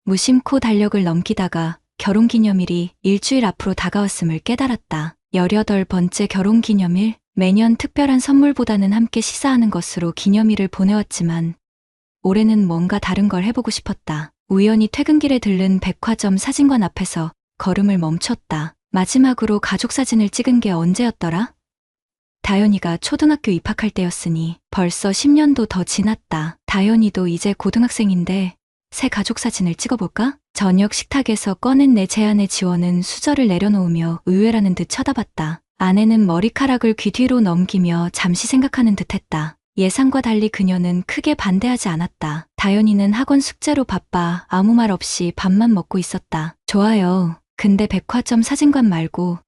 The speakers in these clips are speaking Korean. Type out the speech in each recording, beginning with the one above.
무심코 달력을 넘기다가 결혼기념일이 일주일 앞으로 다가왔음을 깨달았다. 18번째 결혼기념일, 매년 특별한 선물보다는 함께 식사하는 것으로 기념일을 보내왔지만 올해는 뭔가 다른 걸 해보고 싶었다. 우연히 퇴근길에 들른 백화점 사진관 앞에서 걸음을 멈췄다. 마지막으로 가족 사진을 찍은 게 언제였더라? 다현이가 초등학교 입학할 때였으니 벌써 10년도 더 지났다. 다현이도 이제 고등학생인데 새 가족 사진을 찍어볼까? 저녁 식탁에서 꺼낸 내 제안에 지원은 수저를 내려놓으며 의외라는 듯 쳐다봤다. 아내는 머리카락을 귀 뒤로 넘기며 잠시 생각하는 듯했다. 예상과 달리 그녀는 크게 반대하지 않았다. 다현이는 학원 숙제로 바빠 아무 말 없이 밥만 먹고 있었다. 좋아요. 근데 백화점 사진관 말고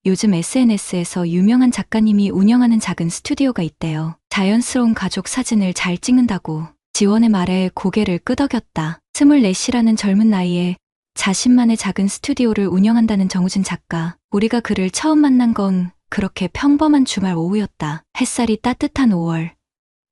요즘 SNS에서 유명한 작가님이 운영하는 작은 스튜디오가 있대요. 자연스러운 가족 사진을 잘 찍는다고. 지원의 말에 고개를 끄덕였다. 24이라는 젊은 나이에 자신만의 작은 스튜디오를 운영한다는 정우진 작가. 우리가 그를 처음 만난 건 그렇게 평범한 주말 오후였다. 햇살이 따뜻한 5월.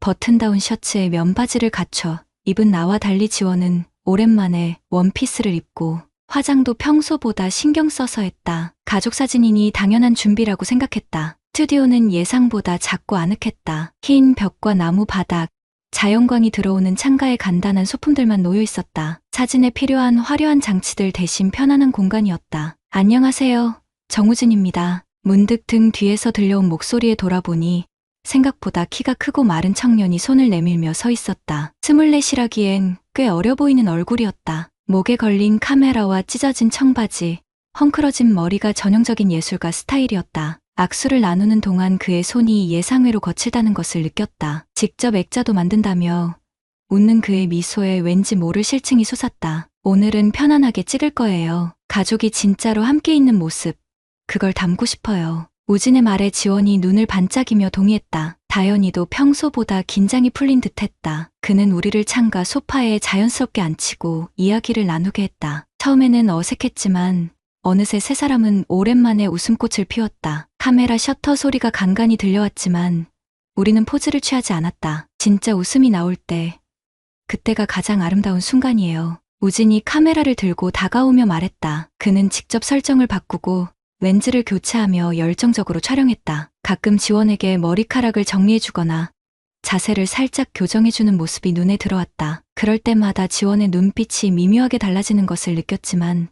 버튼다운 셔츠에 면바지를 갖춰 입은 나와 달리 지원은 오랜만에 원피스를 입고 화장도 평소보다 신경 써서 했다. 가족사진이니 당연한 준비라고 생각했다. 스튜디오는 예상보다 작고 아늑했다. 흰 벽과 나무 바닥, 자연광이 들어오는 창가에 간단한 소품들만 놓여 있었다. 사진에 필요한 화려한 장치들 대신 편안한 공간이었다. 안녕하세요. 정우진입니다. 문득 등 뒤에서 들려온 목소리에 돌아보니 생각보다 키가 크고 마른 청년이 손을 내밀며 서 있었다. 24이라기엔 꽤 어려 보이는 얼굴이었다. 목에 걸린 카메라와 찢어진 청바지, 헝클어진 머리가 전형적인 예술가 스타일이었다. 악수를 나누는 동안 그의 손이 예상외로 거칠다는 것을 느꼈다. 직접 액자도 만든다며 웃는 그의 미소에 왠지 모를 실증이 솟았다. 오늘은 편안하게 찍을 거예요. 가족이 진짜로 함께 있는 모습, 그걸 담고 싶어요. 우진의 말에 지원이 눈을 반짝이며 동의했다. 다현이도 평소보다 긴장이 풀린 듯했다. 그는 우리를 창가 소파에 자연스럽게 앉히고 이야기를 나누게 했다. 처음에는 어색했지만 어느새 세 사람은 오랜만에 웃음꽃을 피웠다. 카메라 셔터 소리가 간간히 들려왔지만 우리는 포즈를 취하지 않았다. 진짜 웃음이 나올 때 그때가 가장 아름다운 순간이에요. 우진이 카메라를 들고 다가오며 말했다. 그는 직접 설정을 바꾸고 렌즈를 교체하며 열정적으로 촬영했다. 가끔 지원에게 머리카락을 정리해주거나 자세를 살짝 교정해주는 모습이 눈에 들어왔다. 그럴 때마다 지원의 눈빛이 미묘하게 달라지는 것을 느꼈지만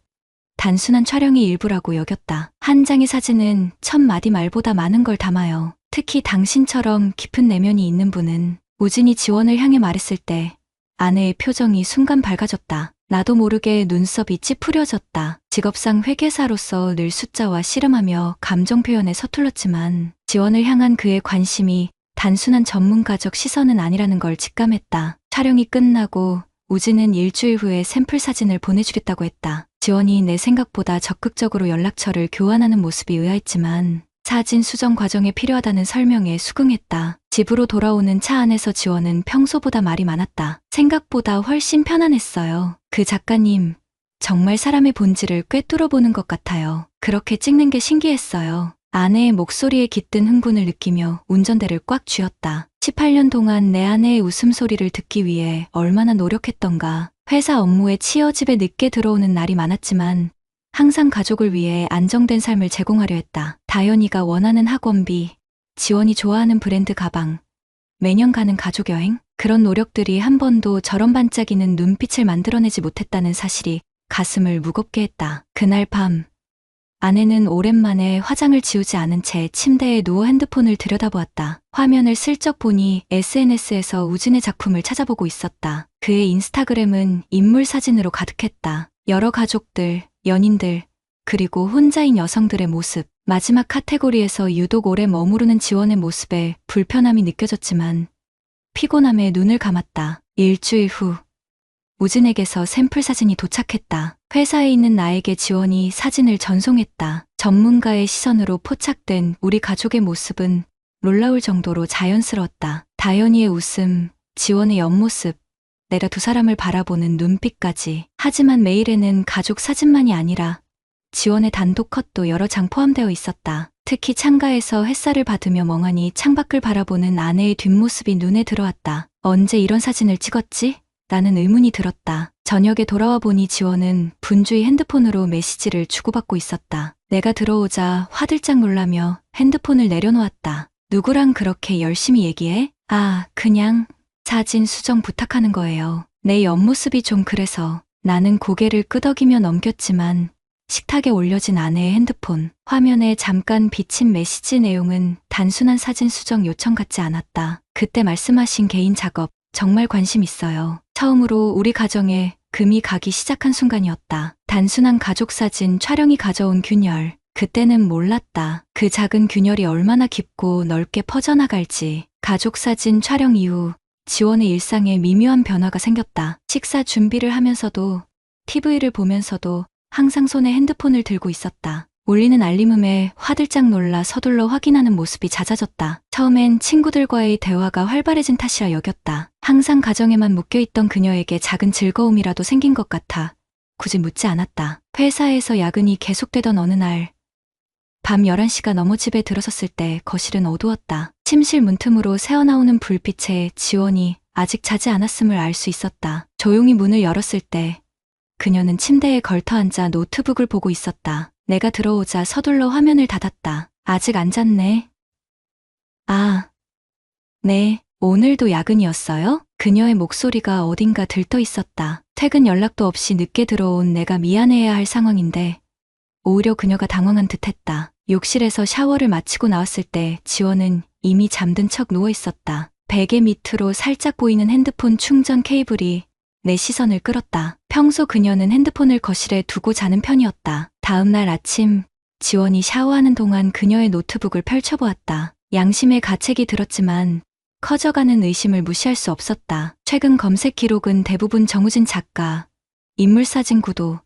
단순한 촬영이 일부라고 여겼다. 한 장의 사진은 1000마디 말보다 많은 걸 담아요. 특히 당신처럼 깊은 내면이 있는 분은. 우진이 지원을 향해 말했을 때 아내의 표정이 순간 밝아졌다. 나도 모르게 눈썹이 찌푸려졌다. 직업상 회계사로서 늘 숫자와 씨름하며 감정 표현에 서툴렀지만 지원을 향한 그의 관심이 단순한 전문가적 시선은 아니라는 걸 직감했다. 촬영이 끝나고 우진은 일주일 후에 샘플 사진을 보내주겠다고 했다. 지원이 내 생각보다 적극적으로 연락처를 교환하는 모습이 의아했지만 사진 수정 과정에 필요하다는 설명에 수긍했다. 집으로 돌아오는 차 안에서 지원은 평소보다 말이 많았다. 생각보다 훨씬 편안했어요. 그 작가님, 정말 사람의 본질을 꿰뚫어 보는 것 같아요. 그렇게 찍는 게 신기했어요. 아내의 목소리에 깃든 흥분을 느끼며 운전대를 꽉 쥐었다. 18년 동안 내 아내의 웃음소리를 듣기 위해 얼마나 노력했던가. 회사 업무에 치여 집에 늦게 들어오는 날이 많았지만 항상 가족을 위해 안정된 삶을 제공하려 했다. 다현이가 원하는 학원비, 지원이 좋아하는 브랜드 가방, 매년 가는 가족 여행, 그런 노력들이 한 번도 저런 반짝이는 눈빛을 만들어내지 못했다는 사실이 가슴을 무겁게 했다. 그날 밤, 아내는 오랜만에 화장을 지우지 않은 채 침대에 누워 핸드폰을 들여다보았다. 화면을 슬쩍 보니 SNS에서 우진의 작품을 찾아보고 있었다. 그의 인스타그램은 인물 사진으로 가득했다. 여러 가족들, 연인들, 그리고 혼자인 여성들의 모습. 마지막 카테고리에서 유독 오래 머무르는 지원의 모습에 불편함이 느껴졌지만 피곤함에 눈을 감았다. 일주일 후 우진에게서 샘플 사진이 도착했다. 회사에 있는 나에게 지원이 사진을 전송했다. 전문가의 시선으로 포착된 우리 가족의 모습은 놀라울 정도로 자연스러웠다. 다현이의 웃음, 지원의 옆모습, 내가 두 사람을 바라보는 눈빛까지. 하지만 메일에는 가족 사진만이 아니라 지원의 단독 컷도 여러 장 포함되어 있었다. 특히 창가에서 햇살을 받으며 멍하니 창밖을 바라보는 아내의 뒷모습이 눈에 들어왔다. 언제 이런 사진을 찍었지? 라는 의문이 들었다. 저녁에 돌아와 보니 지원은 분주히 핸드폰으로 메시지를 주고받고 있었다. 내가 들어오자 화들짝 놀라며 핸드폰을 내려놓았다. 누구랑 그렇게 열심히 얘기해? 아, 그냥 사진 수정 부탁하는 거예요. 내 옆모습이 좀 그래서 나는 고개를 끄덕이며 넘겼지만 식탁에 올려진 아내의 핸드폰 화면에 잠깐 비친 메시지 내용은 단순한 사진 수정 요청 같지 않았다. 그때 말씀하신 개인 작업 정말 관심 있어요. 처음으로 우리 가정에 금이 가기 시작한 순간이었다. 단순한 가족 사진 촬영이 가져온 균열. 그때는 몰랐다. 그 작은 균열이 얼마나 깊고 넓게 퍼져나갈지. 가족 사진 촬영 이후 지원의 일상에 미묘한 변화가 생겼다. 식사 준비를 하면서도 TV를 보면서도 항상 손에 핸드폰을 들고 있었다. 울리는 알림음에 화들짝 놀라 서둘러 확인하는 모습이 잦아졌다. 처음엔 친구들과의 대화가 활발해진 탓이라 여겼다. 항상 가정에만 묶여있던 그녀에게 작은 즐거움이라도 생긴 것 같아 굳이 묻지 않았다. 회사에서 야근이 계속되던 어느 날 밤 11시가 넘어 집에 들어섰을 때 거실은 어두웠다. 침실 문틈으로 새어나오는 불빛에 지원이 아직 자지 않았음을 알 수 있었다. 조용히 문을 열었을 때 그녀는 침대에 걸터앉아 노트북을 보고 있었다. 내가 들어오자 서둘러 화면을 닫았다. 아직 안 잤네. 아, 네, 오늘도 야근이었어요? 그녀의 목소리가 어딘가 들떠 있었다. 퇴근 연락도 없이 늦게 들어온 내가 미안해야 할 상황인데 오히려 그녀가 당황한 듯했다. 욕실에서 샤워를 마치고 나왔을 때 지원은 이미 잠든 척 누워 있었다. 베개 밑으로 살짝 보이는 핸드폰 충전 케이블이 내 시선을 끌었다. 평소 그녀는 핸드폰을 거실에 두고 자는 편이었다. 다음 날 아침 지원이 샤워하는 동안 그녀의 노트북을 펼쳐보았다. 양심의 가책이 들었지만 커져가는 의심을 무시할 수 없었다. 최근 검색 기록은 대부분 정우진 작가, 인물사진 구도,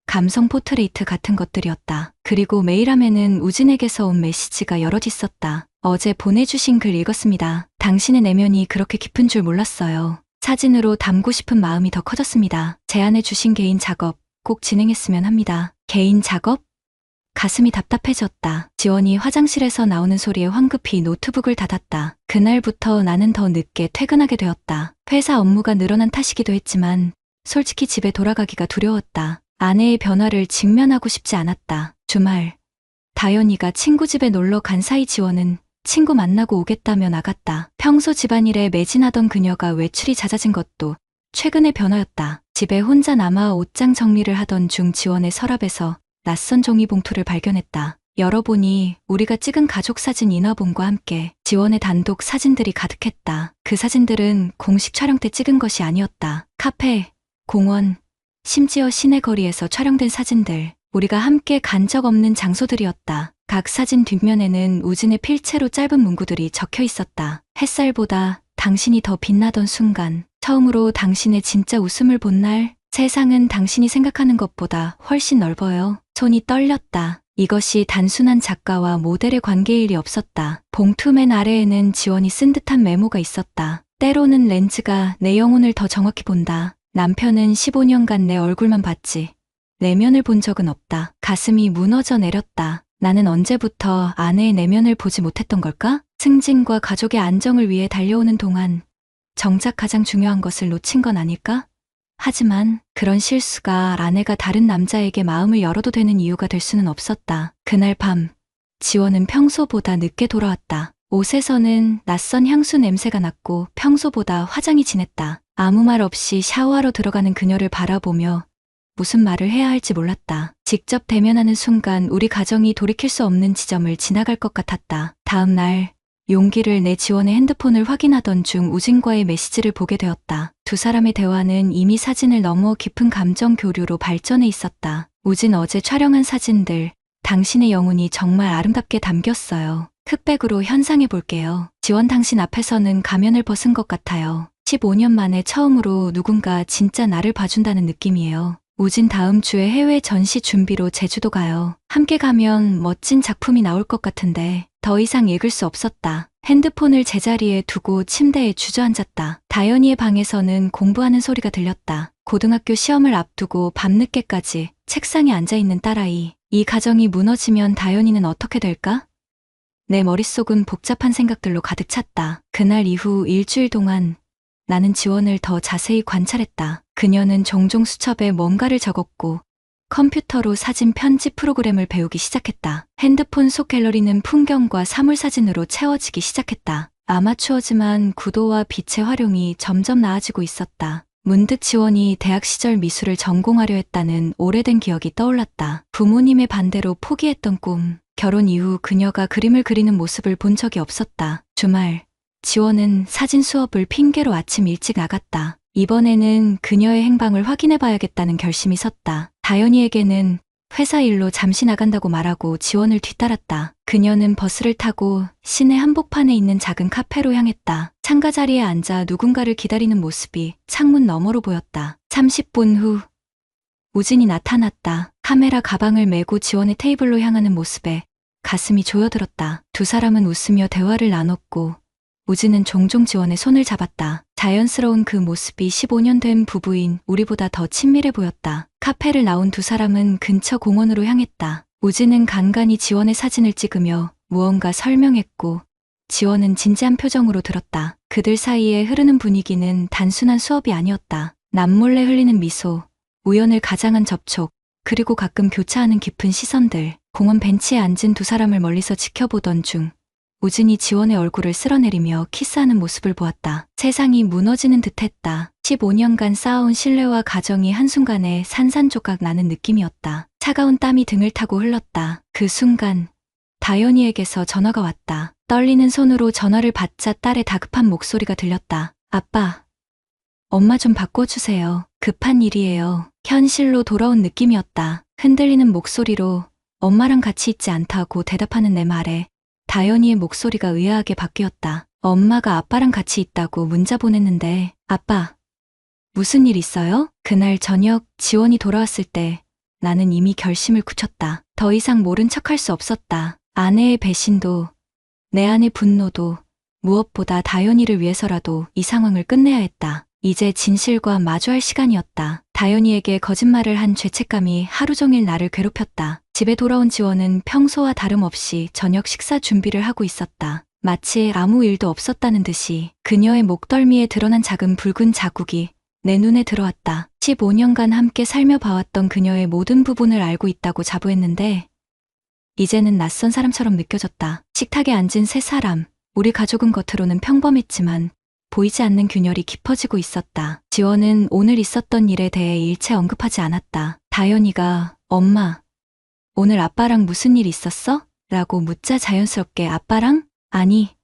감성 포트레이트 같은 것들이었다. 그리고 메일함에는 우진에게서 온 메시지가 여럿 있었다. 어제 보내주신 글 읽었습니다. 당신의 내면이 그렇게 깊은 줄 몰랐어요. 사진으로 담고 싶은 마음이 더 커졌습니다. 제안해 주신 개인 작업 꼭 진행했으면 합니다. 개인 작업? 가슴이 답답해졌다. 지원이 화장실에서 나오는 소리에 황급히 노트북을 닫았다. 그날부터 나는 더 늦게 퇴근하게 되었다. 회사 업무가 늘어난 탓이기도 했지만 솔직히 집에 돌아가기가 두려웠다. 아내의 변화를 직면하고 싶지 않았다. 주말 다현이가 친구 집에 놀러 간 사이 지원은 친구 만나고 오겠다며 나갔다. 평소 집안일에 매진하던 그녀가 외출이 잦아진 것도 최근의 변화였다. 집에 혼자 남아 옷장 정리를 하던 중 지원의 서랍에서 낯선 종이봉투를 발견했다. 열어보니 우리가 찍은 가족사진 인화본과 함께 지원의 단독 사진들이 가득했다. 그 사진들은 공식 촬영 때 찍은 것이 아니었다. 카페, 공원, 심지어 시내 거리에서 촬영된 사진들. 우리가 함께 간 적 없는 장소들이었다. 각 사진 뒷면에는 우진의 필체로 짧은 문구들이 적혀 있었다. 햇살보다 당신이 더 빛나던 순간, 처음으로 당신의 진짜 웃음을 본 날, 세상은 당신이 생각하는 것보다 훨씬 넓어요. 손이 떨렸다. 이것이 단순한 작가와 모델의 관계일 리 없었다. 봉투 맨 아래에는 지원이 쓴 듯한 메모가 있었다. 때로는 렌즈가 내 영혼을 더 정확히 본다. 남편은 15년간 내 얼굴만 봤지 내면을 본 적은 없다. 가슴이 무너져 내렸다. 나는 언제부터 아내의 내면을 보지 못했던 걸까? 승진과 가족의 안정을 위해 달려오는 동안 정작 가장 중요한 것을 놓친 건 아닐까? 하지만 그런 실수가 아내가 다른 남자에게 마음을 열어도 되는 이유가 될 수는 없었다. 그날 밤 지원은 평소보다 늦게 돌아왔다. 옷에서는 낯선 향수 냄새가 났고 평소보다 화장이 진했다. 아무 말 없이 샤워하러 들어가는 그녀를 바라보며 무슨 말을 해야 할지 몰랐다. 직접 대면하는 순간 우리 가정이 돌이킬 수 없는 지점을 지나갈 것 같았다. 다음 날 용기를 내 지원의 핸드폰을 확인하던 중 우진과의 메시지를 보게 되었다. 두 사람의 대화는 이미 사진을 넘어 깊은 감정 교류로 발전해 있었다. 우진 어제 촬영한 사진들, 당신의 영혼이 정말 아름답게 담겼어요. 흑백으로 현상해 볼게요. 지원 당신 앞에서는 가면을 벗은 것 같아요. 15년 만에 처음으로 누군가 진짜 나를 봐준다는 느낌이에요. 우진 다음 주에 해외 전시 준비로 제주도 가요. 함께 가면 멋진 작품이 나올 것 같은데 더 이상 읽을 수 없었다. 핸드폰을 제자리에 두고 침대에 주저앉았다. 다현이의 방에서는 공부하는 소리가 들렸다. 고등학교 시험을 앞두고 밤늦게까지 책상에 앉아있는 딸아이. 이 가정이 무너지면 다현이는 어떻게 될까? 내 머릿속은 복잡한 생각들로 가득 찼다. 그날 이후 일주일 동안 나는 지원을 더 자세히 관찰했다. 그녀는 종종 수첩에 뭔가를 적었고 컴퓨터로 사진 편집 프로그램을 배우기 시작했다. 핸드폰 속 갤러리는 풍경과 사물사진으로 채워지기 시작했다. 아마추어지만 구도와 빛의 활용이 점점 나아지고 있었다. 문득 지원이 대학 시절 미술을 전공하려 했다는 오래된 기억이 떠올랐다. 부모님의 반대로 포기했던 꿈, 결혼 이후 그녀가 그림을 그리는 모습을 본 적이 없었다. 주말, 지원은 사진 수업을 핑계로 아침 일찍 나갔다. 이번에는 그녀의 행방을 확인해 봐야겠다는 결심이 섰다. 다현이에게는 회사 일로 잠시 나간다고 말하고 지원을 뒤따랐다. 그녀는 버스를 타고 시내 한복판에 있는 작은 카페로 향했다. 창가 자리에 앉아 누군가를 기다리는 모습이 창문 너머로 보였다. 30분 후 우진이 나타났다. 카메라 가방을 메고 지원의 테이블로 향하는 모습에 가슴이 조여들었다. 두 사람은 웃으며 대화를 나눴고 우진은 종종 지원의 손을 잡았다. 자연스러운 그 모습이 15년 된 부부인 우리보다 더 친밀해 보였다. 카페를 나온 두 사람은 근처 공원으로 향했다. 우진은 간간히 지원의 사진을 찍으며 무언가 설명했고 지원은 진지한 표정으로 들었다. 그들 사이에 흐르는 분위기는 단순한 수업이 아니었다. 남몰래 흘리는 미소, 우연을 가장한 접촉, 그리고 가끔 교차하는 깊은 시선들. 공원 벤치에 앉은 두 사람을 멀리서 지켜보던 중 우진이 지원의 얼굴을 쓸어내리며 키스하는 모습을 보았다. 세상이 무너지는 듯했다. 15년간 쌓아온 신뢰와 가정이 한순간에 산산조각 나는 느낌이었다. 차가운 땀이 등을 타고 흘렀다. 그 순간 다현이에게서 전화가 왔다. 떨리는 손으로 전화를 받자 딸의 다급한 목소리가 들렸다. 아빠, 엄마 좀 바꿔주세요. 급한 일이에요. 현실로 돌아온 느낌이었다. 흔들리는 목소리로 엄마랑 같이 있지 않다고 대답하는 내 말에 다현이의 목소리가 의아하게 바뀌었다. 엄마가 아빠랑 같이 있다고 문자 보냈는데 아빠, 무슨 일 있어요? 그날 저녁 지원이 돌아왔을 때 나는 이미 결심을 굳혔다. 더 이상 모른 척할 수 없었다. 아내의 배신도 내 안의 분노도 무엇보다 다현이를 위해서라도 이 상황을 끝내야 했다. 이제 진실과 마주할 시간이었다. 다현이에게 거짓말을 한 죄책감이 하루 종일 나를 괴롭혔다. 집에 돌아온 지원은 평소와 다름없이 저녁 식사 준비를 하고 있었다. 마치 아무 일도 없었다는 듯이 그녀의 목덜미에 드러난 작은 붉은 자국이 내 눈에 들어왔다. 15년간 함께 살며 봐왔던 그녀의 모든 부분을 알고 있다고 자부했는데 이제는 낯선 사람처럼 느껴졌다. 식탁에 앉은 세 사람, 우리 가족은 겉으로는 평범했지만 보이지 않는 균열이 깊어지고 있었다. 지원은 오늘 있었던 일에 대해 일체 언급하지 않았다. 다현이가 엄마, 오늘 아빠랑 무슨 일 있었어? 라고 묻자 자연스럽게 아빠랑? 아니,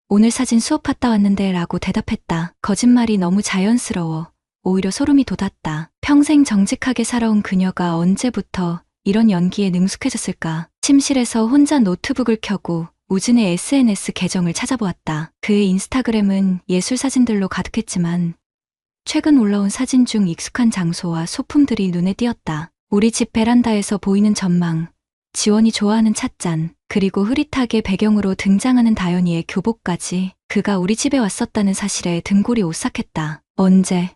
오늘 사진 수업 갔다 왔는데 라고 대답했다. 거짓말이 너무 자연스러워 오히려 소름이 돋았다. 평생 정직하게 살아온 그녀가 언제부터 이런 연기에 능숙해졌을까? 침실에서 혼자 노트북을 켜고 우진의 SNS 계정을 찾아보았다. 그의 인스타그램은 예술 사진들로 가득했지만 최근 올라온 사진 중 익숙한 장소와 소품들이 눈에 띄었다. 우리 집 베란다에서 보이는 전망, 지원이 좋아하는 찻잔, 그리고 흐릿하게 배경으로 등장하는 다현이의 교복까지 그가 우리 집에 왔었다는 사실에 등골이 오싹했다. 언제?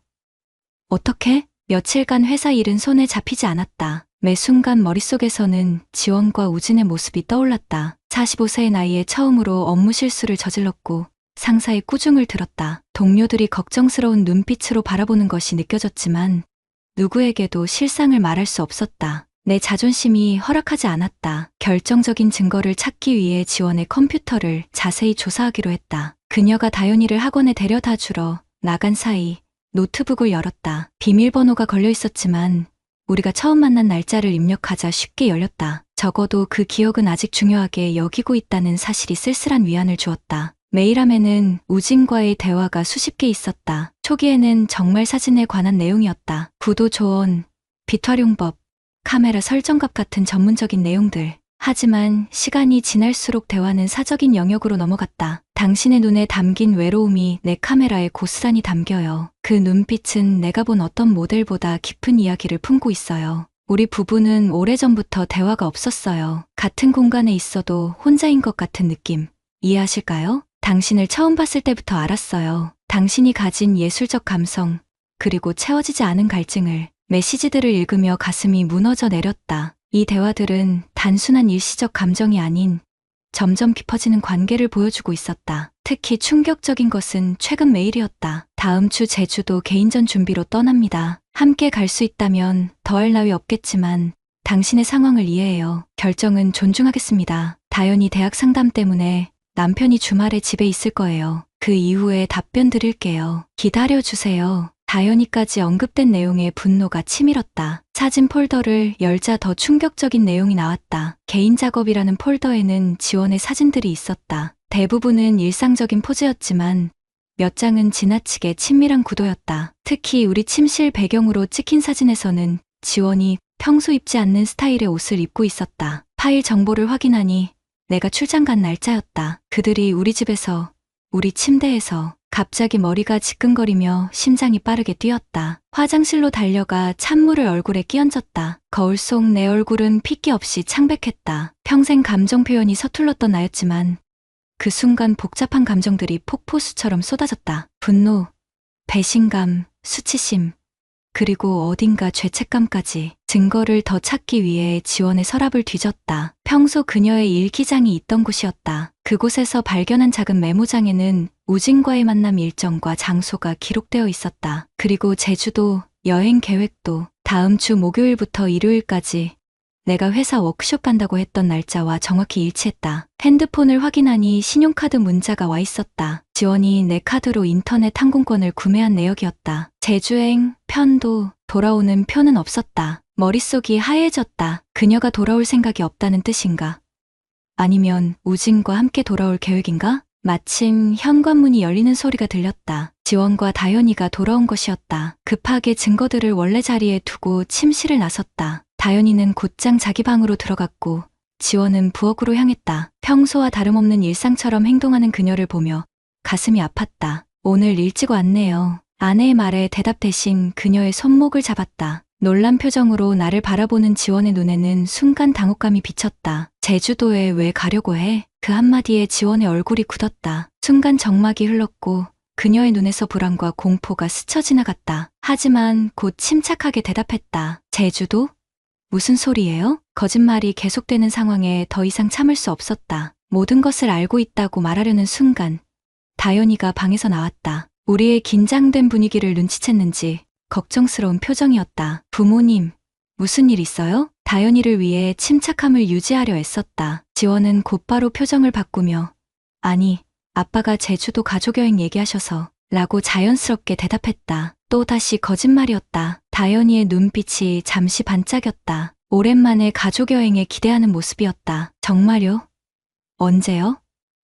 어떻게? 며칠간 회사 일은 손에 잡히지 않았다. 매 순간 머릿속에서는 지원과 우진의 모습이 떠올랐다. 45세의 나이에 처음으로 업무 실수를 저질렀고 상사의 꾸중을 들었다. 동료들이 걱정스러운 눈빛으로 바라보는 것이 느껴졌지만 누구에게도 실상을 말할 수 없었다. 내 자존심이 허락하지 않았다. 결정적인 증거를 찾기 위해 지원의 컴퓨터를 자세히 조사하기로 했다. 그녀가 다현이를 학원에 데려다 주러 나간 사이 노트북을 열었다. 비밀번호가 걸려 있었지만 우리가 처음 만난 날짜를 입력하자 쉽게 열렸다. 적어도 그 기억은 아직 중요하게 여기고 있다는 사실이 쓸쓸한 위안을 주었다. 메일함에는 우진과의 대화가 수십 개 있었다. 초기에는 정말 사진에 관한 내용이었다. 구도 조언, 빛 활용법, 카메라 설정값 같은 전문적인 내용들. 하지만 시간이 지날수록 대화는 사적인 영역으로 넘어갔다. 당신의 눈에 담긴 외로움이 내 카메라에 고스란히 담겨요. 그 눈빛은 내가 본 어떤 모델보다 깊은 이야기를 품고 있어요. 우리 부부는 오래전부터 대화가 없었어요. 같은 공간에 있어도 혼자인 것 같은 느낌. 이해하실까요? 당신을 처음 봤을 때부터 알았어요. 당신이 가진 예술적 감성, 그리고 채워지지 않은 갈증을. 메시지들을 읽으며 가슴이 무너져 내렸다. 이 대화들은 단순한 일시적 감정이 아닌 점점 깊어지는 관계를 보여주고 있었다. 특히 충격적인 것은 최근 메일이었다. 다음 주 제주도 개인전 준비로 떠납니다. 함께 갈 수 있다면 더할 나위 없겠지만 당신의 상황을 이해해요. 결정은 존중하겠습니다. 다연이 대학 상담 때문에 남편이 주말에 집에 있을 거예요. 그 이후에 답변 드릴게요. 기다려주세요. 다연이까지 언급된 내용에 분노가 치밀었다. 사진 폴더를 열자 더 충격적인 내용이 나왔다. 개인 작업이라는 폴더에는 지원의 사진들이 있었다. 대부분은 일상적인 포즈였지만 몇 장은 지나치게 친밀한 구도였다. 특히 우리 침실 배경으로 찍힌 사진에서는 지원이 평소 입지 않는 스타일의 옷을 입고 있었다. 파일 정보를 확인하니 내가 출장 간 날짜였다. 그들이 우리 집에서, 우리 침대에서 갑자기 머리가 지끈거리며 심장이 빠르게 뛰었다. 화장실로 달려가 찬물을 얼굴에 끼얹었다. 거울 속 내 얼굴은 핏기 없이 창백했다. 평생 감정 표현이 서툴렀던 나였지만 그 순간 복잡한 감정들이 폭포수처럼 쏟아졌다. 분노, 배신감, 수치심, 그리고 어딘가 죄책감까지. 증거를 더 찾기 위해 지원의 서랍을 뒤졌다. 평소 그녀의 일기장이 있던 곳이었다. 그곳에서 발견한 작은 메모장에는 우진과의 만남 일정과 장소가 기록되어 있었다. 그리고 제주도 여행 계획도 다음 주 목요일부터 일요일까지 내가 회사 워크숍 간다고 했던 날짜와 정확히 일치했다. 핸드폰을 확인하니 신용카드 문자가 와 있었다. 지원이 내 카드로 인터넷 항공권을 구매한 내역이었다. 제주행, 편도, 돌아오는 표는 없었다. 머릿속이 하얘졌다. 그녀가 돌아올 생각이 없다는 뜻인가? 아니면 우진과 함께 돌아올 계획인가? 마침 현관문이 열리는 소리가 들렸다. 지원과 다연이가 돌아온 것이었다. 급하게 증거들을 원래 자리에 두고 침실을 나섰다. 다연이는 곧장 자기 방으로 들어갔고 지원은 부엌으로 향했다. 평소와 다름없는 일상처럼 행동하는 그녀를 보며 가슴이 아팠다. 오늘 일찍 왔네요. 아내의 말에 대답 대신 그녀의 손목을 잡았다. 놀란 표정으로 나를 바라보는 지원의 눈에는 순간 당혹감이 비쳤다. 제주도에 왜 가려고 해? 그 한마디에 지원의 얼굴이 굳었다. 순간 정막이 흘렀고 그녀의 눈에서 불안과 공포가 스쳐 지나갔다. 하지만 곧 침착하게 대답했다. 제주도? 무슨 소리예요? 거짓말이 계속되는 상황에 더 이상 참을 수 없었다. 모든 것을 알고 있다고 말하려는 순간 다연이가 방에서 나왔다. 우리의 긴장된 분위기를 눈치챘는지 걱정스러운 표정이었다. 부모님, 무슨 일 있어요? 다연이를 위해 침착함을 유지하려 애썼다. 지원은 곧바로 표정을 바꾸며 아니, 아빠가 제주도 가족여행 얘기하셔서 라고 자연스럽게 대답했다. 또다시 거짓말이었다. 다연이의 눈빛이 잠시 반짝였다. 오랜만에 가족여행에 기대하는 모습이었다. 정말요? 언제요?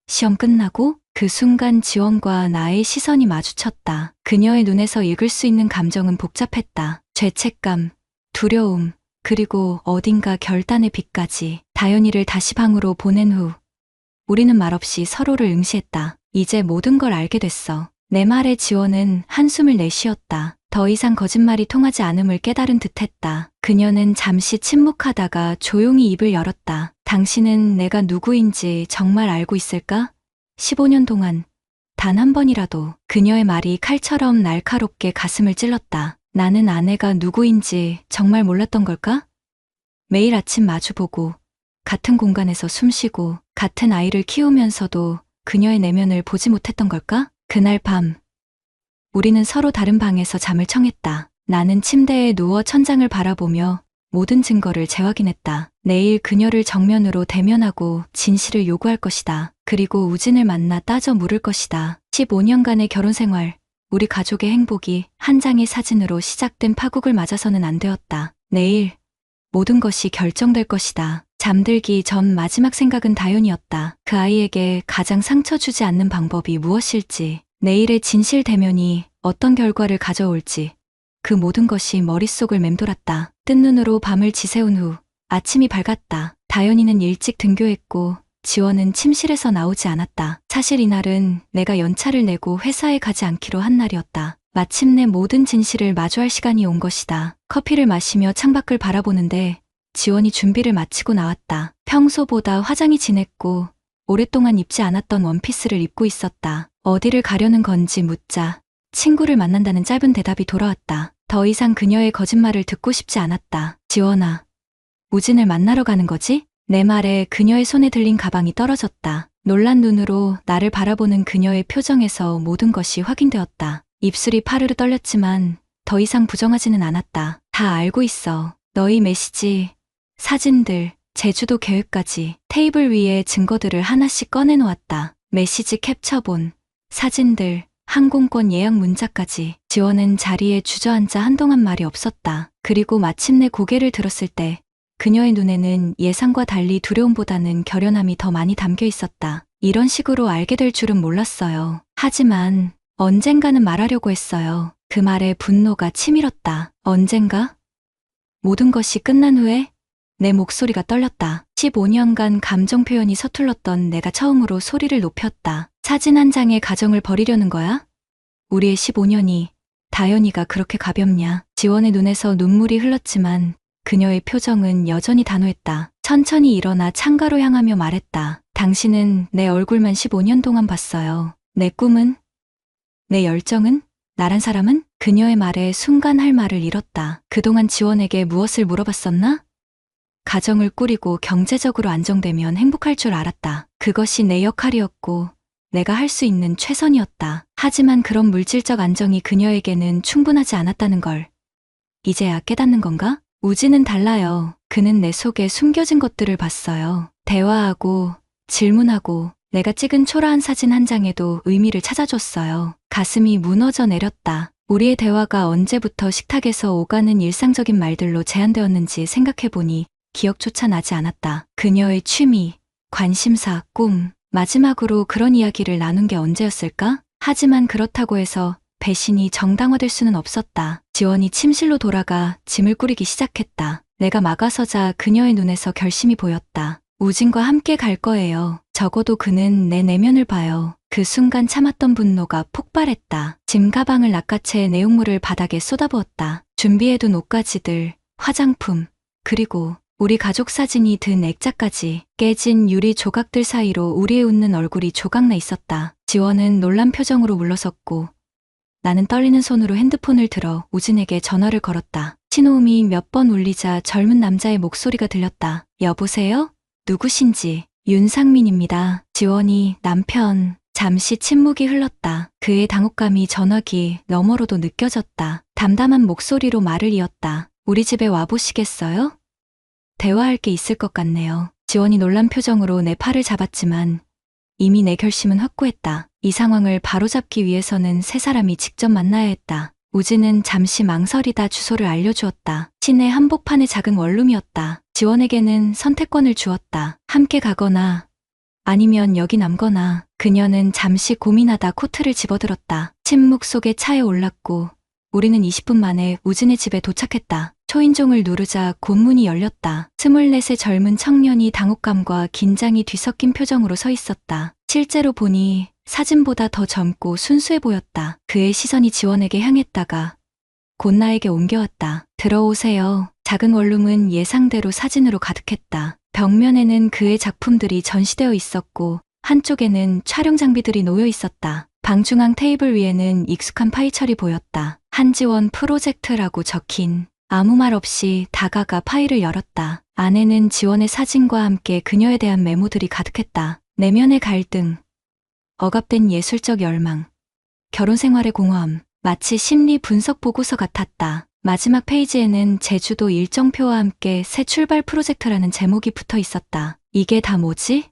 시험 끝나고? 그 순간 지원과 나의 시선이 마주쳤다. 그녀의 눈에서 읽을 수 있는 감정은 복잡했다. 죄책감, 두려움, 그리고 어딘가 결단의 빛까지. 다연이를 다시 방으로 보낸 후 우리는 말없이 서로를 응시했다. 이제 모든 걸 알게 됐어. 내 말에 지원은 한숨을 내쉬었다. 더 이상 거짓말이 통하지 않음을 깨달은 듯했다. 그녀는 잠시 침묵하다가 조용히 입을 열었다. 당신은 내가 누구인지 정말 알고 있을까? 15년 동안 단 한 번이라도. 그녀의 말이 칼처럼 날카롭게 가슴을 찔렀다. 나는 아내가 누구인지 정말 몰랐던 걸까? 매일 아침 마주보고 같은 공간에서 숨쉬고 같은 아이를 키우면서도 그녀의 내면을 보지 못했던 걸까? 그날 밤 우리는 서로 다른 방에서 잠을 청했다. 나는 침대에 누워 천장을 바라보며 모든 증거를 재확인했다. 내일 그녀를 정면으로 대면하고 진실을 요구할 것이다. 그리고 우진을 만나 따져 물을 것이다. 15년간의 결혼 생활, 우리 가족의 행복이 한 장의 사진으로 시작된 파국을 맞아서는 안 되었다. 내일 모든 것이 결정될 것이다. 잠들기 전 마지막 생각은 다연이었다. 그 아이에게 가장 상처 주지 않는 방법이 무엇일지, 내일의 진실 대면이 어떤 결과를 가져올지, 그 모든 것이 머릿속을 맴돌았다. 뜬 눈으로 밤을 지새운 후 아침이 밝았다. 다연이는 일찍 등교했고 지원은 침실에서 나오지 않았다. 사실 이날은 내가 연차를 내고 회사에 가지 않기로 한 날이었다. 마침내 모든 진실을 마주할 시간이 온 것이다. 커피를 마시며 창밖을 바라보는데 지원이 준비를 마치고 나왔다. 평소보다 화장이 진했고 오랫동안 입지 않았던 원피스를 입고 있었다. 어디를 가려는 건지 묻자 친구를 만난다는 짧은 대답이 돌아왔다. 더 이상 그녀의 거짓말을 듣고 싶지 않았다. 지원아, 우진을 만나러 가는 거지? 내 말에 그녀의 손에 들린 가방이 떨어졌다. 놀란 눈으로 나를 바라보는 그녀의 표정에서 모든 것이 확인되었다. 입술이 파르르 떨렸지만 더 이상 부정하지는 않았다. 다 알고 있어. 너희 메시지, 사진들, 제주도 계획까지. 테이블 위에 증거들을 하나씩 꺼내놓았다. 메시지 캡처본, 사진들, 항공권 예약 문자까지. 지원은 자리에 주저앉아 한동안 말이 없었다. 그리고 마침내 고개를 들었을 때 그녀의 눈에는 예상과 달리 두려움보다는 결연함이 더 많이 담겨 있었다. 이런 식으로 알게 될 줄은 몰랐어요. 하지만 언젠가는 말하려고 했어요. 그 말에 분노가 치밀었다. 언젠가? 모든 것이 끝난 후에? 내 목소리가 떨렸다. 15년간 감정 표현이 서툴렀던 내가 처음으로 소리를 높였다. 사진 한 장에 가정을 버리려는 거야? 우리의 15년이 다현이가 그렇게 가볍냐? 지원의 눈에서 눈물이 흘렀지만 그녀의 표정은 여전히 단호했다. 천천히 일어나 창가로 향하며 말했다. 당신은 내 얼굴만 15년 동안 봤어요. 내 꿈은? 내 열정은? 나란 사람은? 그녀의 말에 순간 할 말을 잃었다. 그동안 지원에게 무엇을 물어봤었나? 가정을 꾸리고 경제적으로 안정되면 행복할 줄 알았다. 그것이 내 역할이었고 내가 할 수 있는 최선이었다. 하지만 그런 물질적 안정이 그녀에게는 충분하지 않았다는 걸 이제야 깨닫는 건가? 우지는 달라요. 그는 내 속에 숨겨진 것들을 봤어요. 대화하고 질문하고 내가 찍은 초라한 사진 한 장에도 의미를 찾아줬어요. 가슴이 무너져 내렸다. 우리의 대화가 언제부터 식탁에서 오가는 일상적인 말들로 제한되었는지 생각해보니 기억조차 나지 않았다. 그녀의 취미, 관심사, 꿈, 마지막으로 그런 이야기를 나눈 게 언제였을까? 하지만 그렇다고 해서 배신이 정당화될 수는 없었다. 지원이 침실로 돌아가 짐을 꾸리기 시작했다. 내가 막아서자 그녀의 눈에서 결심이 보였다. 우진과 함께 갈 거예요. 적어도 그는 내 내면을 봐요. 그 순간 참았던 분노가 폭발했다. 짐 가방을 낚아채 내용물을 바닥에 쏟아부었다. 준비해둔 옷가지들, 화장품, 그리고 우리 가족 사진이 든 액자까지. 깨진 유리 조각들 사이로 우리의 웃는 얼굴이 조각나 있었다. 지원은 놀란 표정으로 물러섰고 나는 떨리는 손으로 핸드폰을 들어 우진에게 전화를 걸었다. 신호음이 몇 번 울리자 젊은 남자의 목소리가 들렸다. 여보세요? 누구신지. 윤상민입니다. 지원이 남편. 잠시 침묵이 흘렀다. 그의 당혹감이 전화기 너머로도 느껴졌다. 담담한 목소리로 말을 이었다. 우리 집에 와보시겠어요? 대화할 게 있을 것 같네요. 지원이 놀란 표정으로 내 팔을 잡았지만 이미 내 결심은 확고했다. 이 상황을 바로잡기 위해서는 세 사람이 직접 만나야 했다. 우진은 잠시 망설이다 주소를 알려주었다. 시내 한복판의 작은 원룸이었다. 지원에게는 선택권을 주었다. 함께 가거나 아니면 여기 남거나. 그녀는 잠시 고민하다 코트를 집어들었다. 침묵 속에 차에 올랐고 우리는 20분 만에 우진의 집에 도착했다. 초인종을 누르자 곤문이 열렸다. 24의 젊은 청년이 당혹감과 긴장이 뒤섞인 표정으로 서 있었다. 실제로 보니 사진보다 더 젊고 순수해 보였다. 그의 시선이 지원에게 향했다가 곧 나에게 옮겨왔다. 들어오세요. 작은 원룸은 예상대로 사진으로 가득했다. 벽면에는 그의 작품들이 전시되어 있었고 한쪽에는 촬영 장비들이 놓여 있었다. 방중앙 테이블 위에는 익숙한 파이철이 보였다. 한지원 프로젝트라고 적힌. 아무 말 없이 다가가 파일을 열었다. 안에는 지원의 사진과 함께 그녀에 대한 메모들이 가득했다. 내면의 갈등, 억압된 예술적 열망, 결혼 생활의 공허함, 마치 심리 분석 보고서 같았다. 마지막 페이지에는 제주도 일정표와 함께 새 출발 프로젝트라는 제목이 붙어 있었다. 이게 다 뭐지?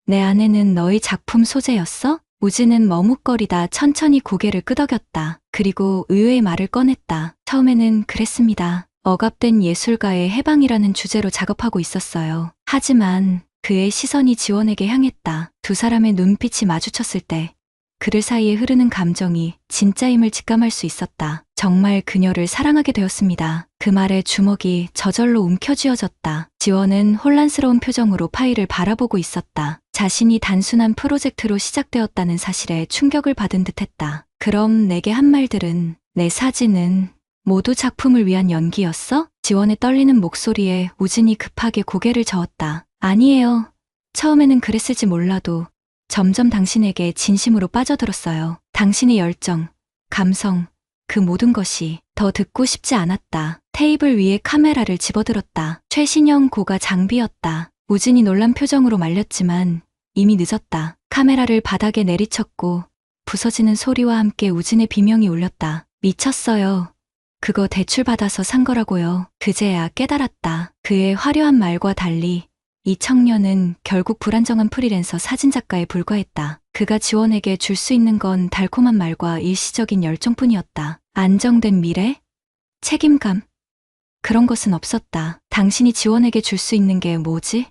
내 안에는 너의 작품 소재였어? 우진은 머뭇거리다 천천히 고개를 끄덕였다. 그리고 의외의 말을 꺼냈다. 처음에는 그랬습니다. 억압된 예술가의 해방이라는 주제로 작업하고 있었어요. 하지만 그의 시선이 지원에게 향했다. 두 사람의 눈빛이 마주쳤을 때 그들 사이에 흐르는 감정이 진짜임을 직감할 수 있었다. 정말 그녀를 사랑하게 되었습니다. 그 말에 주먹이 저절로 움켜쥐어졌다. 지원은 혼란스러운 표정으로 파일을 바라보고 있었다. 자신이 단순한 프로젝트로 시작되었다는 사실에 충격을 받은 듯했다. 그럼 내게 한 말들은, 내 사진은 모두 작품을 위한 연기였어? 지원의 떨리는 목소리에 우진이 급하게 고개를 저었다. 아니에요. 처음에는 그랬을지 몰라도 점점 당신에게 진심으로 빠져들었어요. 당신의 열정, 감성, 그 모든 것이. 더 듣고 싶지 않았다. 테이블 위에 카메라를 집어들었다. 최신형 고가 장비였다. 우진이 놀란 표정으로 말렸지만 이미 늦었다. 카메라를 바닥에 내리쳤고 부서지는 소리와 함께 우진의 비명이 울렸다. 미쳤어요. 그거 대출 받아서 산 거라고요. 그제야 깨달았다. 그의 화려한 말과 달리 이 청년은 결국 불안정한 프리랜서 사진작가에 불과했다. 그가 지원에게 줄 수 있는 건 달콤한 말과 일시적인 열정뿐이었다. 안정된 미래? 책임감? 그런 것은 없었다. 당신이 지원에게 줄 수 있는 게 뭐지?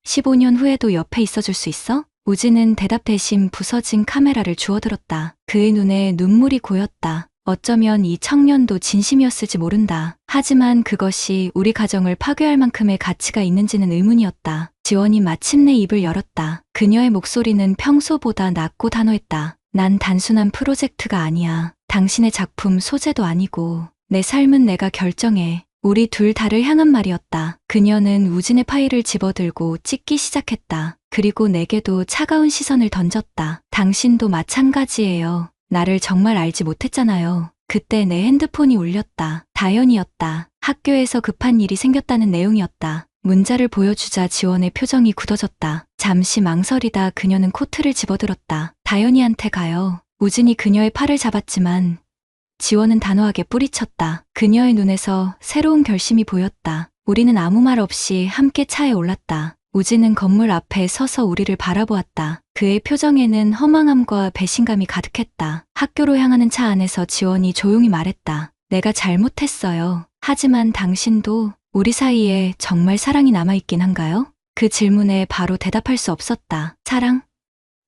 15년 후에도 옆에 있어줄 수 있어? 우진은 대답 대신 부서진 카메라를 주워들었다. 그의 눈에 눈물이 고였다. 어쩌면 이 청년도 진심이었을지 모른다. 하지만 그것이 우리 가정을 파괴할 만큼의 가치가 있는지는 의문이었다. 지원이 마침내 입을 열었다. 그녀의 목소리는 평소보다 낮고 단호했다. 난 단순한 프로젝트가 아니야. 당신의 작품 소재도 아니고 내 삶은 내가 결정해. 우리 둘 다를 향한 말이었다. 그녀는 우진의 파일을 집어들고 찢기 시작했다. 그리고 내게도 차가운 시선을 던졌다. 당신도 마찬가지예요. 나를 정말 알지 못했잖아요. 그때 내 핸드폰이 울렸다. 다연이었다. 학교에서 급한 일이 생겼다는 내용이었다. 문자를 보여주자 지원의 표정이 굳어졌다. 잠시 망설이다 그녀는 코트를 집어들었다. 다연이한테 가요. 우진이 그녀의 팔을 잡았지만 지원은 단호하게 뿌리쳤다. 그녀의 눈에서 새로운 결심이 보였다. 우리는 아무 말 없이 함께 차에 올랐다. 우진은 건물 앞에 서서 우리를 바라보았다. 그의 표정에는 허망함과 배신감이 가득했다. 학교로 향하는 차 안에서 지원이 조용히 말했다. 내가 잘못했어요. 하지만 당신도 우리 사이에 정말 사랑이 남아있긴 한가요? 그 질문에 바로 대답할 수 없었다. 사랑?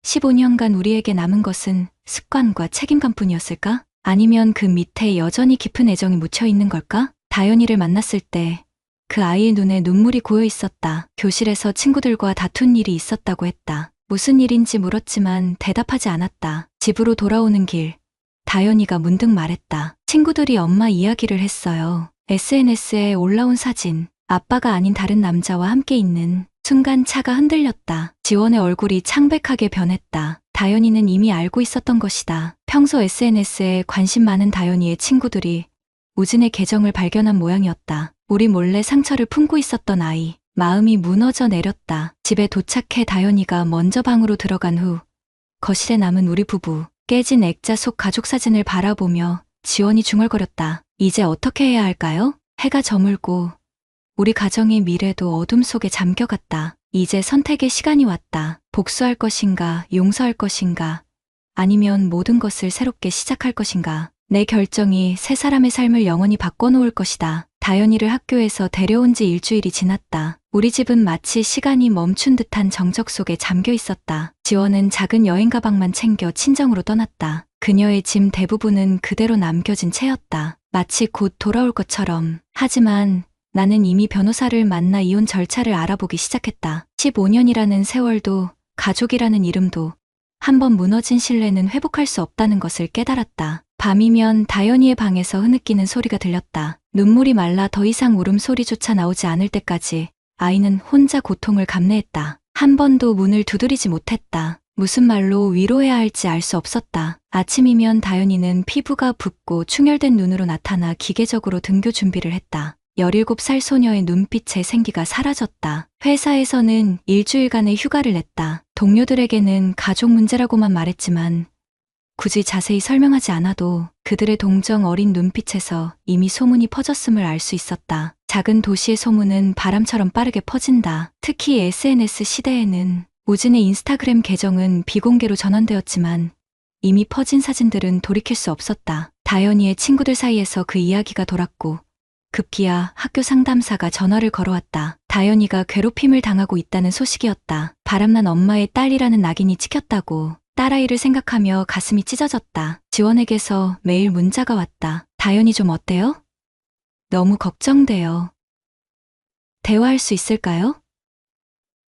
15년간 우리에게 남은 것은 습관과 책임감뿐이었을까? 아니면 그 밑에 여전히 깊은 애정이 묻혀 있는 걸까? 다연이를 만났을 때 그 아이의 눈에 눈물이 고여 있었다. 교실에서 친구들과 다툰 일이 있었다고 했다. 무슨 일인지 물었지만 대답하지 않았다. 집으로 돌아오는 길, 다연이가 문득 말했다. 친구들이 엄마 이야기를 했어요. SNS에 올라온 사진, 아빠가 아닌 다른 남자와 함께 있는 순간 차가 흔들렸다. 지원의 얼굴이 창백하게 변했다. 다연이는 이미 알고 있었던 것이다. 평소 SNS에 관심 많은 다연이의 친구들이 우진의 계정을 발견한 모양이었다. 우리 몰래 상처를 품고 있었던 아이. 마음이 무너져 내렸다. 집에 도착해 다연이가 먼저 방으로 들어간 후 거실에 남은 우리 부부, 깨진 액자 속 가족 사진을 바라보며 지원이 중얼거렸다. 이제 어떻게 해야 할까요? 해가 저물고 우리 가정의 미래도 어둠 속에 잠겨갔다. 이제 선택의 시간이 왔다. 복수할 것인가, 용서할 것인가, 아니면 모든 것을 새롭게 시작할 것인가. 내 결정이 세 사람의 삶을 영원히 바꿔놓을 것이다. 다연이를 학교에서 데려온 지 일주일이 지났다. 우리 집은 마치 시간이 멈춘 듯한 정적 속에 잠겨 있었다. 지원은 작은 여행 가방만 챙겨 친정으로 떠났다. 그녀의 짐 대부분은 그대로 남겨진 채였다. 마치 곧 돌아올 것처럼. 하지만 나는 이미 변호사를 만나 이혼 절차를 알아보기 시작했다. 15년이라는 세월도 가족이라는 이름도 한번 무너진 신뢰는 회복할 수 없다는 것을 깨달았다. 밤이면 다연이의 방에서 흐느끼는 소리가 들렸다. 눈물이 말라 더 이상 울음소리조차 나오지 않을 때까지 아이는 혼자 고통을 감내했다. 한 번도 문을 두드리지 못했다. 무슨 말로 위로해야 할지 알 수 없었다. 아침이면 다연이는 피부가 붓고 충혈된 눈으로 나타나 기계적으로 등교 준비를 했다. 17살 소녀의 눈빛에 생기가 사라졌다. 회사에서는 일주일간의 휴가를 냈다. 동료들에게는 가족 문제라고만 말했지만 굳이 자세히 설명하지 않아도 그들의 동정 어린 눈빛에서 이미 소문이 퍼졌음을 알 수 있었다. 작은 도시의 소문은 바람처럼 빠르게 퍼진다. 특히 SNS 시대에는 우진의 인스타그램 계정은 비공개로 전환되었지만 이미 퍼진 사진들은 돌이킬 수 없었다. 다연이의 친구들 사이에서 그 이야기가 돌았고 급기야 학교 상담사가 전화를 걸어왔다. 다연이가 괴롭힘을 당하고 있다는 소식이었다. 바람난 엄마의 딸이라는 낙인이 찍혔다고. 딸아이를 생각하며 가슴이 찢어졌다. 지원에게서 매일 문자가 왔다. 다연이 좀 어때요? 너무 걱정돼요. 대화할 수 있을까요?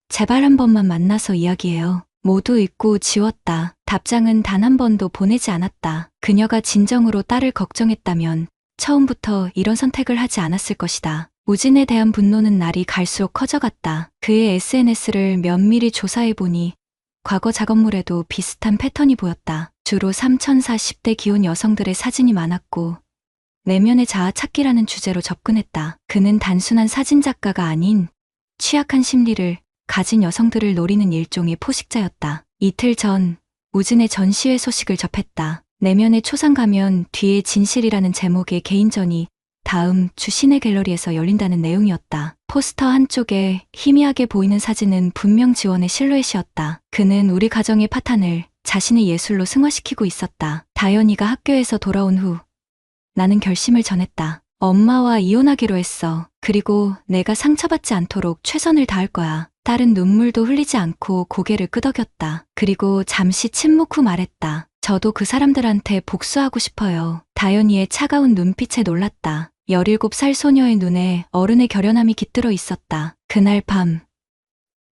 제발 한 번만 만나서 이야기해요. 모두 잊고 지웠다. 답장은 단 한 번도 보내지 않았다. 그녀가 진정으로 딸을 걱정했다면 처음부터 이런 선택을 하지 않았을 것이다. 우진에 대한 분노는 날이 갈수록 커져갔다. 그의 SNS를 면밀히 조사해보니 과거 작업물에도 비슷한 패턴이 보였다. 주로 3040대 기혼 여성들의 사진이 많았고 내면의 자아 찾기라는 주제로 접근했다. 그는 단순한 사진작가가 아닌 취약한 심리를 가진 여성들을 노리는 일종의 포식자였다. 이틀 전 우진의 전시회 소식을 접했다. 내면의 초상 가면 뒤에 진실이라는 제목의 개인전이 다음 주 시내 갤러리에서 열린다는 내용이었다. 포스터 한쪽에 희미하게 보이는 사진은 분명 지원의 실루엣이었다. 그는 우리 가정의 파탄을 자신의 예술로 승화시키고 있었다. 다현이가 학교에서 돌아온 후 나는 결심을 전했다. 엄마와 이혼하기로 했어. 그리고 내가 상처받지 않도록 최선을 다할 거야. 딸은 눈물도 흘리지 않고 고개를 끄덕였다. 그리고 잠시 침묵 후 말했다. 저도 그 사람들한테 복수하고 싶어요. 다현이의 차가운 눈빛에 놀랐다. 17살 소녀의 눈에 어른의 결연함이 깃들어 있었다. 그날 밤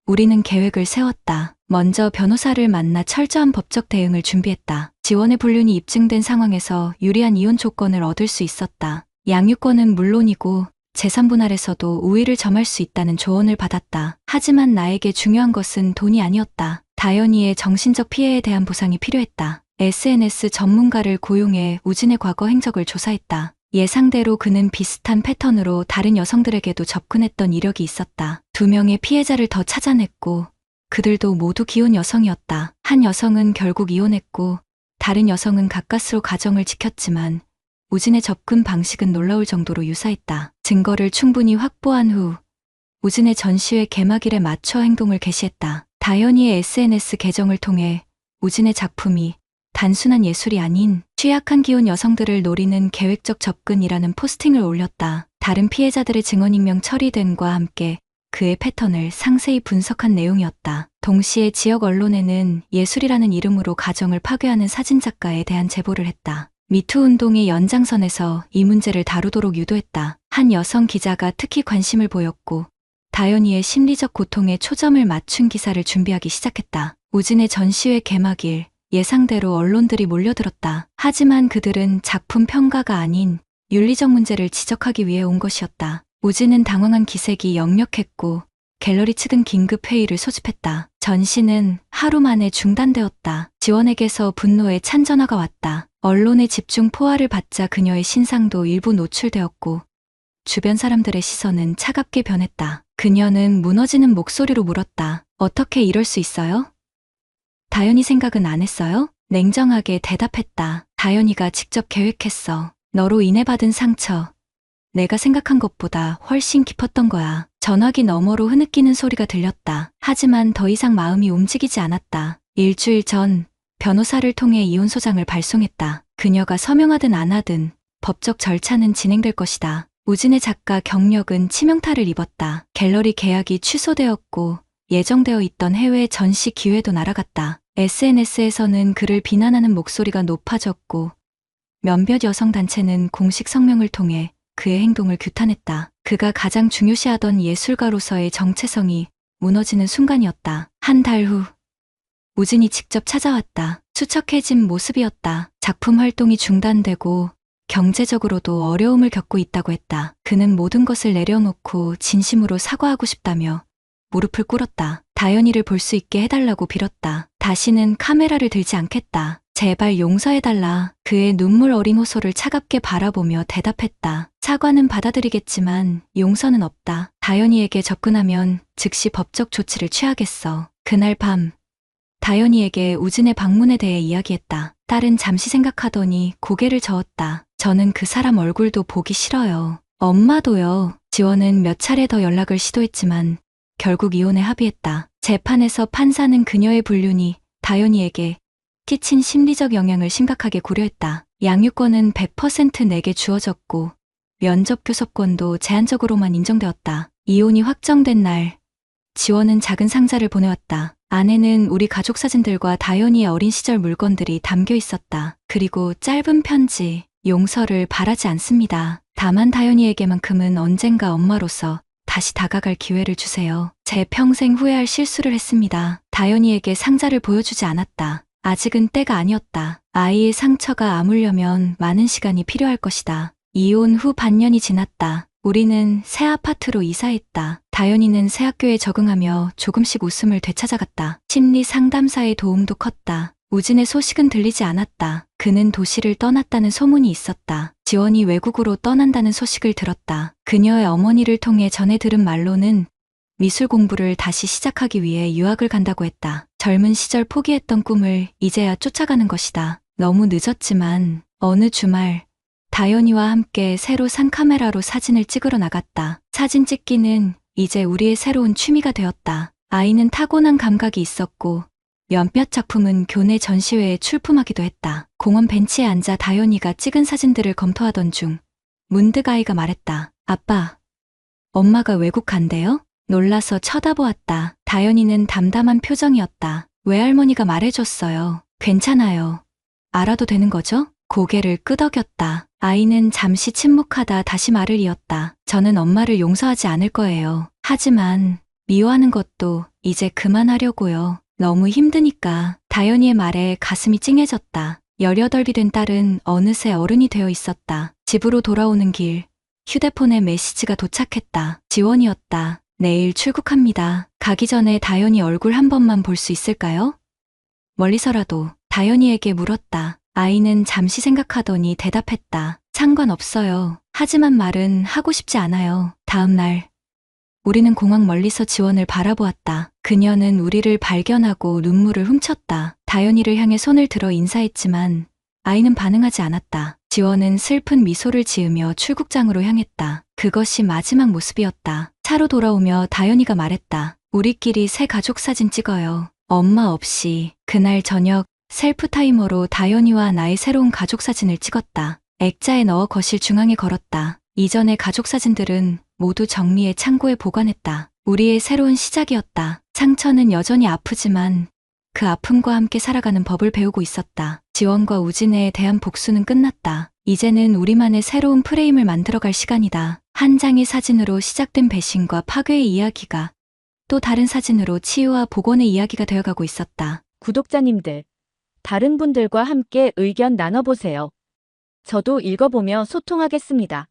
우리는 계획을 세웠다. 먼저 변호사를 만나 철저한 법적 대응을 준비했다. 지원의 불륜이 입증된 상황에서 유리한 이혼 조건을 얻을 수 있었다. 양육권은 물론이고 재산 분할에서도 우위를 점할 수 있다는 조언을 받았다. 하지만 나에게 중요한 것은 돈이 아니었다. 다현이의 정신적 피해에 대한 보상이 필요했다. SNS 전문가를 고용해 우진의 과거 행적을 조사했다. 예상대로 그는 비슷한 패턴으로 다른 여성들에게도 접근했던 이력이 있었다. 2명의 피해자를 더 찾아냈고 그들도 모두 기혼 여성이었다. 한 여성은 결국 이혼했고 다른 여성은 가까스로 가정을 지켰지만 우진의 접근 방식은 놀라울 정도로 유사했다. 증거를 충분히 확보한 후 우진의 전시회 개막일에 맞춰 행동을 개시했다. 다현이의 SNS 계정을 통해 우진의 작품이 단순한 예술이 아닌 취약한 기혼 여성들을 노리는 계획적 접근이라는 포스팅을 올렸다. 다른 피해자들의 증언익명 처리됨과 함께 그의 패턴을 상세히 분석한 내용이었다. 동시에 지역 언론에는 예술이라는 이름으로 가정을 파괴하는 사진작가에 대한 제보를 했다. 미투 운동의 연장선에서 이 문제를 다루도록 유도했다. 한 여성 기자가 특히 관심을 보였고 다현이의 심리적 고통에 초점을 맞춘 기사를 준비하기 시작했다. 우진의 전시회 개막일 예상대로 언론들이 몰려들었다. 하지만 그들은 작품 평가가 아닌 윤리적 문제를 지적하기 위해 온 것이었다. 우진은 당황한 기색이 역력했고 갤러리 측은 긴급 회의를 소집했다. 전시는 하루 만에 중단되었다. 지원에게서 분노의 찬전화가 왔다. 언론의 집중 포화를 받자 그녀의 신상도 일부 노출되었고 주변 사람들의 시선은 차갑게 변했다. 그녀는 무너지는 목소리로 물었다. 어떻게 이럴 수 있어요? 다현이 생각은 안 했어요? 냉정하게 대답했다. 다현이가 직접 계획했어. 너로 인해 받은 상처. 내가 생각한 것보다 훨씬 깊었던 거야. 전화기 너머로 흐느끼는 소리가 들렸다. 하지만 더 이상 마음이 움직이지 않았다. 일주일 전 변호사를 통해 이혼 소장을 발송했다. 그녀가 서명하든 안 하든 법적 절차는 진행될 것이다. 우진의 작가 경력은 치명타를 입었다. 갤러리 계약이 취소되었고 예정되어 있던 해외 전시 기회도 날아갔다. SNS에서는 그를 비난하는 목소리가 높아졌고 몇몇 여성단체는 공식 성명을 통해 그의 행동을 규탄했다. 그가 가장 중요시하던 예술가로서의 정체성이 무너지는 순간이었다. 한 달 후 우진이 직접 찾아왔다. 수척해진 모습이었다. 작품 활동이 중단되고 경제적으로도 어려움을 겪고 있다고 했다. 그는 모든 것을 내려놓고 진심으로 사과하고 싶다며 무릎을 꿇었다. 다현이를 볼 수 있게 해달라고 빌었다. 다시는 카메라를 들지 않겠다. 제발 용서해달라. 그의 눈물 어린 호소를 차갑게 바라보며 대답했다. 사과는 받아들이겠지만 용서는 없다. 다현이에게 접근하면 즉시 법적 조치를 취하겠어. 그날 밤 다현이에게 우진의 방문에 대해 이야기했다. 딸은 잠시 생각하더니 고개를 저었다. 저는 그 사람 얼굴도 보기 싫어요. 엄마도요. 지원은 몇 차례 더 연락을 시도했지만 결국 이혼에 합의했다. 재판에서 판사는 그녀의 불륜이 다현이에게 끼친 심리적 영향을 심각하게 고려했다. 양육권은 100% 내게 주어졌고 면접 교섭권도 제한적으로만 인정되었다. 이혼이 확정된 날 지원은 작은 상자를 보내왔다. 안에는 우리 가족 사진들과 다현이의 어린 시절 물건들이 담겨 있었다. 그리고 짧은 편지. 용서를 바라지 않습니다. 다만 다현이에게만큼은 언젠가 엄마로서 다시 다가갈 기회를 주세요. 제 평생 후회할 실수를 했습니다. 다현이에게 상자를 보여주지 않았다. 아직은 때가 아니었다. 아이의 상처가 아물려면 많은 시간이 필요할 것이다. 이혼 후 반년이 지났다. 우리는 새 아파트로 이사했다. 다현이는 새 학교에 적응하며 조금씩 웃음을 되찾아갔다. 심리 상담사의 도움도 컸다. 우진의 소식은 들리지 않았다. 그는 도시를 떠났다는 소문이 있었다. 지원이 외국으로 떠난다는 소식을 들었다. 그녀의 어머니를 통해 전해 들은 말로는 미술 공부를 다시 시작하기 위해 유학을 간다고 했다. 젊은 시절 포기했던 꿈을 이제야 쫓아가는 것이다. 너무 늦었지만 어느 주말 다연이와 함께 새로 산 카메라로 사진을 찍으러 나갔다. 사진 찍기는 이제 우리의 새로운 취미가 되었다. 아이는 타고난 감각이 있었고 몇몇 작품은 교내 전시회에 출품하기도 했다. 공원 벤치에 앉아 다연이가 찍은 사진들을 검토하던 중 문득 아이가 말했다. 아빠, 엄마가 외국 간대요? 놀라서 쳐다보았다. 다연이는 담담한 표정이었다. 외할머니가 말해줬어요. 괜찮아요. 알아도 되는 거죠? 고개를 끄덕였다. 아이는 잠시 침묵하다 다시 말을 이었다. 저는 엄마를 용서하지 않을 거예요. 하지만 미워하는 것도 이제 그만하려고요. 너무 힘드니까. 다연이의 말에 가슴이 찡해졌다. 18이 된 딸은 어느새 어른이 되어 있었다. 집으로 돌아오는 길, 휴대폰에 메시지가 도착했다. 지원이었다. 내일 출국합니다. 가기 전에 다연이 얼굴 한 번만 볼 수 있을까요? 멀리서라도. 다연이에게 물었다. 아이는 잠시 생각하더니 대답했다. 상관없어요. 하지만 말은 하고 싶지 않아요. 다음 날 우리는 공항 멀리서 지원을 바라보았다. 그녀는 우리를 발견하고 눈물을 훔쳤다. 다연이를 향해 손을 들어 인사했지만 아이는 반응하지 않았다. 지원은 슬픈 미소를 지으며 출국장으로 향했다. 그것이 마지막 모습이었다. 차로 돌아오며 다연이가 말했다. 우리끼리 새 가족 사진 찍어요. 엄마 없이. 그날 저녁 셀프 타이머로 다연이와 나의 새로운 가족 사진을 찍었다. 액자에 넣어 거실 중앙에 걸었다. 이전의 가족 사진들은 모두 정리해 창고에 보관했다. 우리의 새로운 시작이었다. 상처는 여전히 아프지만 그 아픔과 함께 살아가는 법을 배우고 있었다. 지원과 우진에 대한 복수는 끝났다. 이제는 우리만의 새로운 프레임을 만들어갈 시간이다. 한 장의 사진으로 시작된 배신과 파괴의 이야기가 또 다른 사진으로 치유와 복원의 이야기가 되어가고 있었다. 구독자님들, 다른 분들과 함께 의견 나눠보세요. 저도 읽어보며 소통하겠습니다.